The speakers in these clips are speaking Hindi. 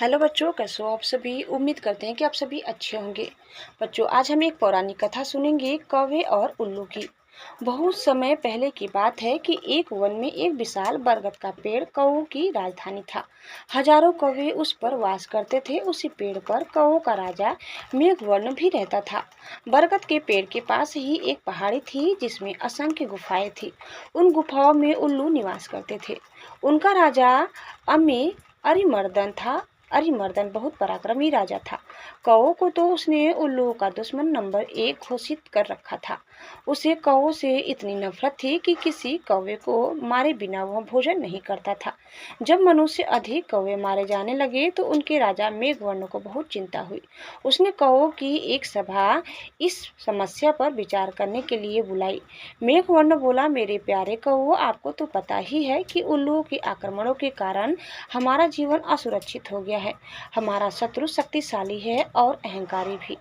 हेलो बच्चों, कैसे हो आप सभी। उम्मीद करते हैं कि आप सभी अच्छे होंगे। बच्चों, आज हम एक पौराणिक कथा सुनेंगे, कौवे और उल्लू की। बहुत समय पहले की बात है कि एक वन में एक विशाल बरगद का पेड़ कौवों की राजधानी था। हजारों कौवे उस पर वास करते थे। उसी पेड़ पर कौवों का राजा मेघवर्ण भी रहता था। बरगद के पेड़ के पास ही एक पहाड़ी थी जिसमें असंख्य गुफाएं थी। उन गुफाओं में उल्लू निवास करते थे। उनका राजा अमे अरिमर्दन था। अरिमर्दन बहुत पराक्रमी राजा था। कौओं को तो उसने उल्लू का दुश्मन नंबर 1 घोषित कर रखा था। उसे कौओं से इतनी नफरत थी कि किसी कौवे को मारे बिना वह भोजन नहीं करता था। जब मनुष्य अधिक कौवे मारे जाने लगे तो उनके राजा मेघवर्ण को बहुत चिंता हुई। उसने कौओं की एक सभा इस समस्या पर विचार करने के लिए बुलाई। मेघवर्ण बोला, मेरे प्यारे कौओं, आपको तो पता ही है कि उल्लू के आक्रमणों के कारण हमारा जीवन असुरक्षित हो गया है। हमारा शत्रु शक्तिशाली है और अहंकारी भी।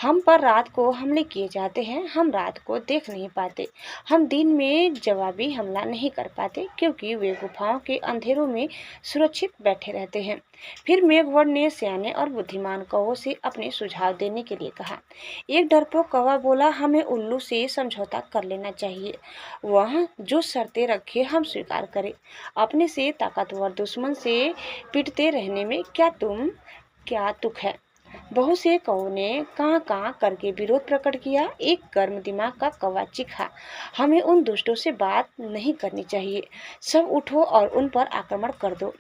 हम पर रात को हमले किए जाते हैं। हम रात को देख नहीं पाते। हम दिन में जवाबी हमला नहीं कर पाते क्योंकि वे गुफाओं के अंधेरों में सुरक्षित बैठे रहते हैं। फिर मेघवर्ण ने सियाने और बुद्धिमान कौवों से अपने सुझाव देने के लिए कहा। एक डरपोक कौवा बोला, हमें उल्लू से समझौता कर लेना चाहिए। वह जो शर्तें रखे हम स्वीकार करें। अपने से ताकतवर दुश्मन से पिटते रहने में क्या तुक है। बहुत से कौवों ने कां कां करके विरोध प्रकट किया। एक गर्म दिमाग का कौवा चीखा, हमें उन दुष्टों से बात नहीं करनी चाहिए। सब उठो और उन पर आक्रमण कर दो।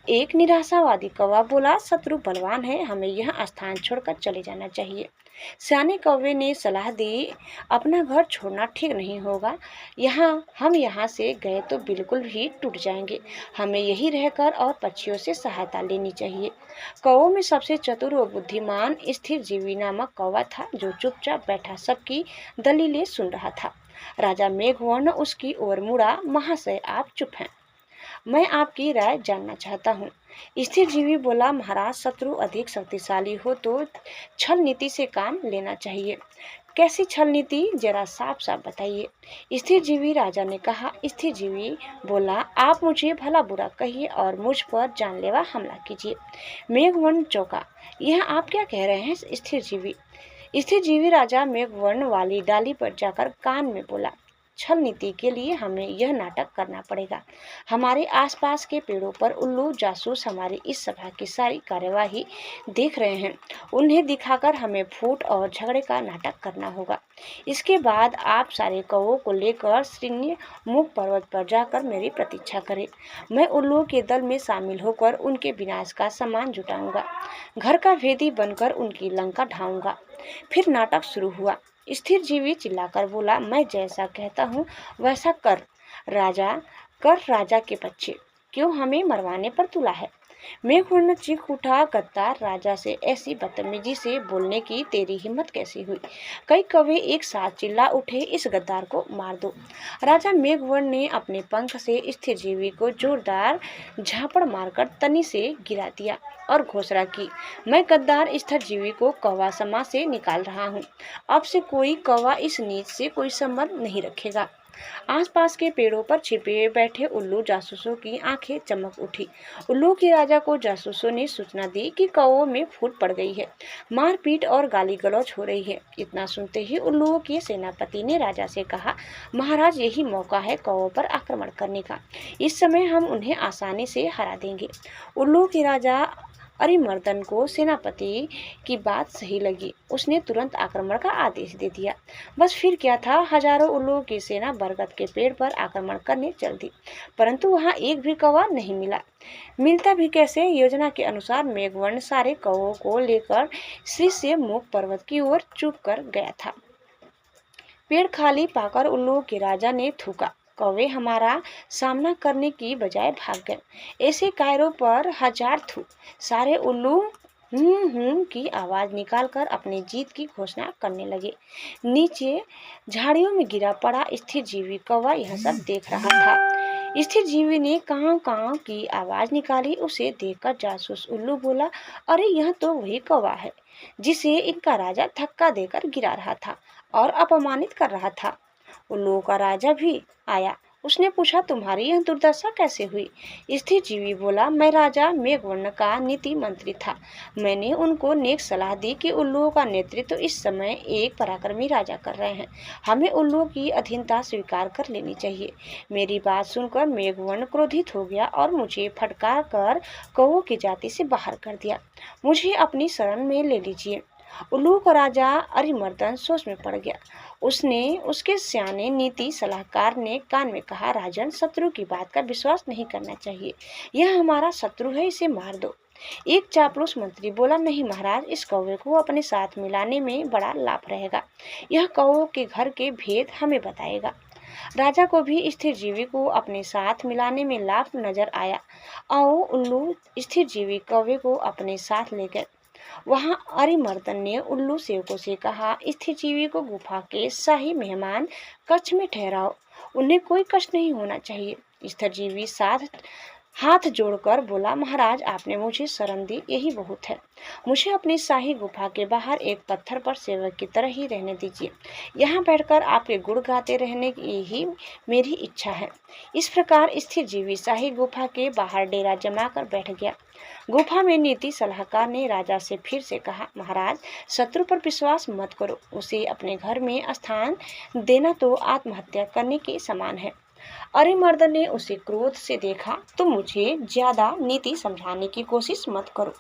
एक निराशावादी कौवा बोला, शत्रु बलवान है, हमें यह स्थान छोड़कर चले जाना चाहिए। सियाने कौवे ने सलाह दी, अपना घर छोड़ना ठीक नहीं होगा। हम यहाँ से गए तो बिल्कुल ही टूट जाएंगे। हमें यही रहकर और पक्षियों से सहायता लेनी चाहिए। कौवों में सबसे चतुर व बुद्धिमान स्थिर जीवी नामक कौवा था जो चुपचाप बैठा सबकी दलीलें सुन रहा था। राजा मेघवर्ण उसकी ओर मुड़ा, महाशय, आप चुप हैं। मैं आपकी राय जानना चाहता हूँ। स्थिर जीवी बोला, महाराज, शत्रु अधिक शक्तिशाली हो तो छल नीति से काम लेना चाहिए। कैसी छल नीति, जरा साफ साफ बताइए। स्थिर जीवी राजा ने कहा। स्थिर जीवी बोला, आप मुझे भला बुरा कहिए और मुझ पर जानलेवा हमला कीजिए। मेघवर्ण चौंका, यह आप क्या कह रहे हैं स्थिर जीवी। स्थिर जीवी राजा मेघवर्ण वाली डाली पर जाकर कान में बोला, छल नीति के लिए हमें यह नाटक करना पड़ेगा। हमारे आसपास के पेड़ों पर उल्लू जासूस हमारी इस सभा की सारी कार्यवाही देख रहे हैं। उन्हें दिखाकर हमें फूट और झगड़े का नाटक करना होगा। इसके बाद आप सारे कौवों को लेकर श्रृंग मुख पर्वत पर जाकर मेरी प्रतीक्षा करें। मैं उल्लू के दल में शामिल होकर उनके विनाश का सामान जुटाऊंगा। घर का भेदी बनकर उनकी लंका ढाऊंगा। फिर नाटक शुरू हुआ। स्थिर जीवी चिल्लाकर बोला, मैं जैसा कहता हूँ वैसा कर। राजा के बच्चे, क्यों हमें मरवाने पर तुला है। मेघवर्ण चीख उठा, गद्दार, राजा से ऐसी बदतमीजी से बोलने की तेरी हिम्मत कैसी हुई। कई कौवे एक साथ चिल्ला उठे, इस गद्दार को मार दो। राजा मेघवर्ण ने अपने पंख से स्थिर जीवी को जोरदार झापड़ मारकर तनी से गिरा दिया और घोषणा की, मैं गद्दार स्थिर जीवी को कौवा समाज से निकाल रहा हूँ। अब से कोई कौवा इस नीच से कोई संबंध नहीं रखेगा। आसपास के पेड़ों पर छिपे बैठे उल्लू जासूसों की आंखें चमक उठी। उल्लू के राजा को जासूसों ने सूचना दी कि कौवों में फूट पड़ गई है, मारपीट और गाली गलौज हो रही है। इतना सुनते ही उल्लुओं के सेनापति ने राजा से कहा, महाराज, यही मौका है कौवों पर आक्रमण करने का। इस समय हम उन्हें आसानी से हरा देंगे। उल्लू के राजा अरिमर्दन को सेनापति की बात सही लगी। उसने तुरंत आक्रमण का आदेश दे दिया। बस फिर क्या था, हजारों उल्लुओं की सेना बरगद के पेड़ पर आक्रमण करने चल दी, परंतु वहां एक भी कौवा नहीं मिला। मिलता भी कैसे। योजना के अनुसार मेघवर्ण सारे कौवों को लेकर श्री से मुख पर्वत की ओर चुप कर गया था। पेड़ खाली पाकर उल्लू के राजा ने थूका, कौवे हमारा सामना करने की बजाय भाग गए। ऐसे कायरों पर हजार थू। सारे उल्लू की आवाज निकालकर अपनी जीत की घोषणा करने लगे। नीचे झाड़ियों में गिरा पड़ा स्थिर जीवी कौवा यह सब देख रहा था। स्थिर जीवी ने कां कां की आवाज निकाली। उसे देखकर जासूस उल्लू बोला, अरे, यह तो वही कौवा है जिसे इनका राजा धक्का देकर गिरा रहा था और अपमानित कर रहा था। उल्लुओं का राजा भी आया उसने पूछा, तुम्हारी यह दुर्दशा कैसे हुई? स्थिर जीवी बोला, मैं राजा मेघवर्ण का नीति मंत्री था। मैंने उनको नेक सलाह दी कि उल्लुओं का नेतृत्व इस समय एक पराक्रमी राजा कर रहे हैं। हमें उल्लुओं की अधीनता स्वीकार कर लेनी चाहिए। मेरी बात सुनकर मेघवर्ण क्रोधित हो गया और मुझे फटकार कर कौओं की जाति से बाहर कर दिया। मुझे अपनी शरण में ले लीजिए। उल्लू का राजा अरिमर्दन सोच में पड़ गया। उसके सियाने नीति सलाहकार ने कान में कहा, राजन, शत्रु की बात का विश्वास नहीं करना चाहिए। यह हमारा शत्रु है, इसे मार दो। एक चापलूस मंत्री बोला, नहीं महाराज, इस कौवे को अपने साथ मिलाने में बड़ा लाभ रहेगा। यह कौओं के घर के भेद हमें बताएगा। राजा को भी स्थिर जीवी को अपने साथ मिलाने में लाभ नजर आया और उल्लू स्थिर जीवी कौवे को अपने साथ ले गए। वहां अरिमर्दन ने उल्लू सेवकों से कहा, स्थिर जीवी को गुफा के शाही मेहमान कक्ष में ठहराओ। उन्हें कोई कष्ट नहीं होना चाहिए। स्थिर जीवी हाथ जोड़कर बोला, महाराज, आपने मुझे शरण दी, यही बहुत है। मुझे अपनी शाही गुफा के बाहर एक पत्थर पर सेवक की तरह ही रहने दीजिए। यहाँ बैठकर आपके गुण गाते रहने की ही मेरी इच्छा है। इस प्रकार स्थिर जीवी शाही गुफा के बाहर डेरा जमा कर बैठ गया। गुफा में नीति सलाहकार ने राजा से फिर से कहा, महाराज, शत्रु पर विश्वास मत करो। उसे अपने घर में स्थान देना तो आत्महत्या करने के समान है। अरिमर्दन ने उसे क्रोध से देखा, तुम मुझे ज्यादा नीति समझाने की कोशिश मत करो।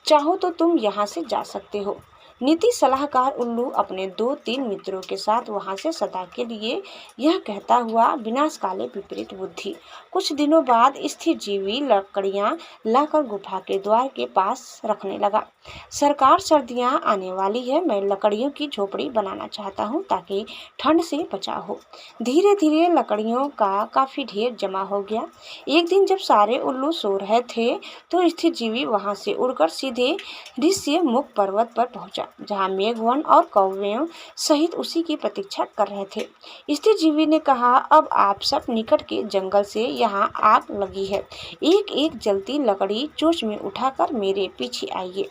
चाहो तो तुम यहाँ से जा सकते हो। नीति सलाहकार उल्लू अपने 2-3 मित्रों के साथ वहां से सदा के लिए यह कहता हुआ विनाशकाले विपरीत बुद्धि। कुछ दिनों बाद स्थिर जीवी लकड़ियां लाकर गुफा के द्वार के पास रखने लगा। सरकार, सर्दियां आने वाली है, मैं लकड़ियों की झोपड़ी बनाना चाहता हूँ ताकि ठंड से बचाव हो। धीरे धीरे लकड़ियों का काफी ढेर जमा हो गया। एक दिन जब सारे उल्लू सो रहे थे तो स्थिर जीवी वहां से उड़कर सीधे ऋष्य मुख पर्वत पर पहुंचा, जहां मेघवर्ण और कौवें सहित उसी की प्रतीक्षा कर रहे थे। स्थिर जीवी ने कहा, अब आप सब निकट के जंगल से यहाँ आग लगी है, एक एक जलती लकड़ी चोंच में उठाकर मेरे पीछे आइए।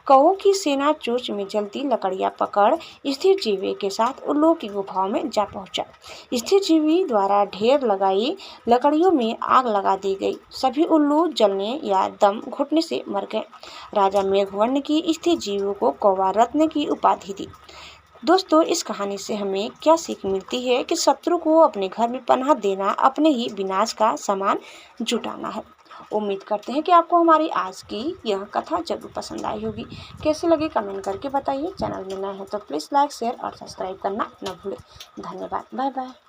कौओं की सेना चोंच में जलती लकड़ियां पकड़ स्थिर जीवी के साथ उल्लू की गुफाओं में जा पहुंचा। स्थिर जीवी द्वारा ढेर लगाई लकड़ियों में आग लगा दी गई। सभी उल्लू जलने या दम घुटने से मर गए। राजा मेघवर्ण की स्थिर जीवों को कौवा रत्न की उपाधि दी। दोस्तों, इस कहानी से हमें क्या सीख मिलती है कि शत्रु को अपने घर में पनाह देना अपने ही विनाश का सामान जुटाना है। उम्मीद करते हैं कि आपको हमारी आज की यह कथा जरूर पसंद आई होगी। कैसे लगे कमेंट करके बताइए। चैनल में नए हैं तो प्लीज़ लाइक, शेयर और सब्सक्राइब करना न भूलें। धन्यवाद। Bye bye.